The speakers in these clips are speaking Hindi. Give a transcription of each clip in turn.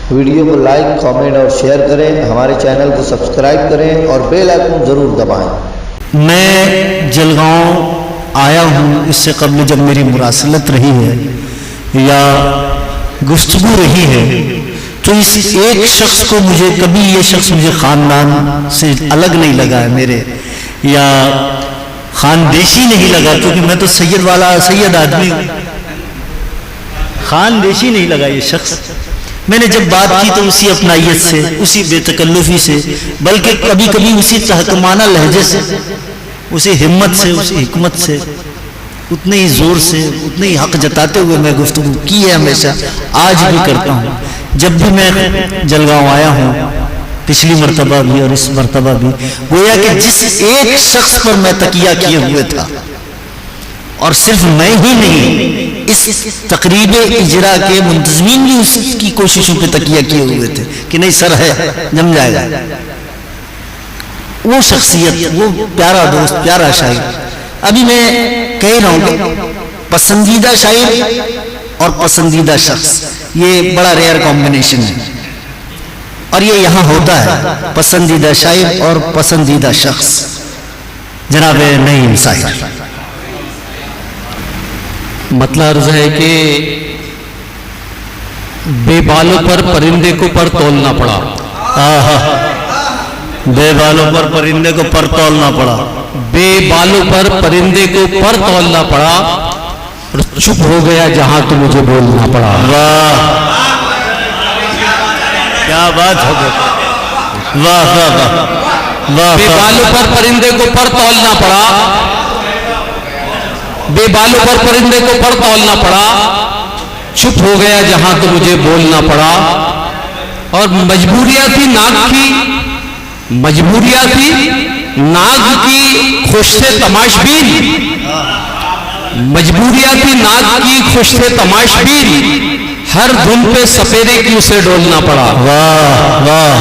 वीडियो को लाइक, कमेंट और शेयर करें। हमारे चैनल को सब्सक्राइब करें और बेल आइकन ज़रूर दबाएं। मैं जलगांव आया हूँ, इससे कबल जब मेरी मुरासलत रही है या गुफ्तगू रही है, तो इस एक शख्स को मुझे कभी ये शख्स मुझे ख़ानदान से अलग नहीं लगा है मेरे, या खानदेशी नहीं लगा, क्योंकि मैं तो सैयद आदमी हूँ। खानदेशी नहीं लगा ये शख्स। मैंने जब बात की तो उसी अपनाइयत से, उसी बेतकल्लुफी से, बल्कि कभी कभी उसी तहकमाना लहजे से, उसी हिम्मत से, उसी हिकमत से, उतने ही जोर से, उतने ही हक जताते हुए मैं गुफ्तगू की है हमेशा, आज भी करता हूँ। जब भी मैं जलगांव आया हूँ, पिछली मर्तबा भी और इस मर्तबा भी, गोया कि जिस एक शख्स पर मैं तकिया किए हुए था, और सिर्फ मैं ही नहीं, इस तकरीब इजरा के मुंतज़मीन भी उसकी कोशिशों पे तकिया किए हुए थे कि नहीं सर है, जम जाएगा। वो शख्सियत, वो प्यारा दोस्त, प्यारा शायर। अभी मैं कह रहा हूँ कि पसंदीदा शायर और पसंदीदा शख्स, ये बड़ा रेयर कॉम्बिनेशन है, और ये यहाँ होता है, पसंदीदा शायर और पसंदीदा शख्स। जनाब नईम साहिब, मतलब अर्ज है कि बेबालों पर परिंदे को पर तोलना पड़ा। बेबालों पर परिंदे को पर तोलना पड़ा। बेबालों पर परिंदे को पर तोलना पड़ा, और चुप हो गया जहां तो मुझे बोलना पड़ा। वाह, क्या बात हो गई। वाह वाह वाह वाह। बेबालों पर परिंदे को पर तोलना पड़ा, बेबालों पर परिंदे को पर तोलना पड़ा, चुप हो गया जहां तो मुझे बोलना पड़ा। और मजबूरियां थी नाग की, मजबूरियां थी नाग की खुश से तमाशबीन, मजबूरियां थी नाग की खुश से तमाशबीन, हर धुन पे सपेरे की उसे डोलना पड़ा। वाह वाह।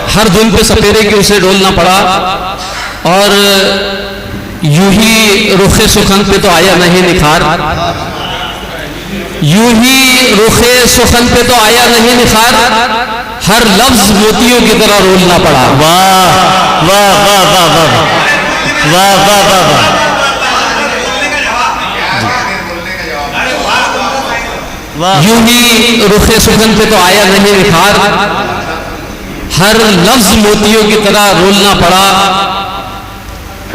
हर धुन पे सपेरे की उसे डोलना पड़ा। और यूं ही रुखे सुखन पे तो आया नहीं निखार, यूं ही रुखे सुखन पे तो आया नहीं निखार, हर लफ्ज मोतियों की तरह रोलना पड़ा। वाह वाह वाह वाह वाह वाह वाह वाह वाह। यूं ही रुखे सुखन पे तो आया नहीं निखार, हर लफ्ज मोतियों की तरह रोलना पड़ा।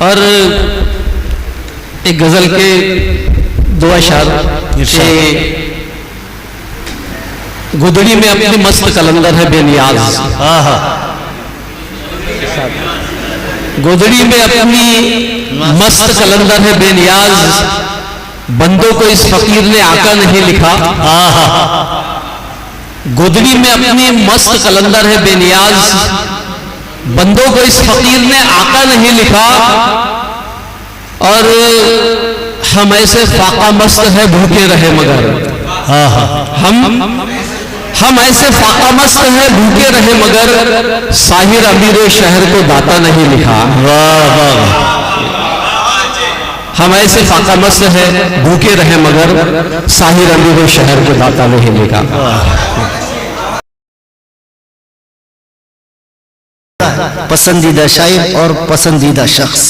और एक गजल के दो अशार, गुदड़ी में अपनी मस्त कलंदर है बेनियाज, गुदड़ी में अपनी मस्त कलंदर है बेनियाज, बंदों को इस फकीर ने आका नहीं लिखा। गुदड़ी में अपनी मस्त कलंदर है बेनियाज, बंदों को इस फकीर ने आका नहीं लिखा। और हम ऐसे फाका मस्त है भूखे रहे मगर, हम ऐसे फाका मस्त है भूखे रहे मगर, साहिर अमीर शहर को दाता नहीं लिखा। वाह वाह। हम ऐसे फाका मस्त है भूखे रहे मगर, साहिर अमीर शहर को दाता नहीं लिखा। पसंदीदा शायर और पसंदीदा शख्स।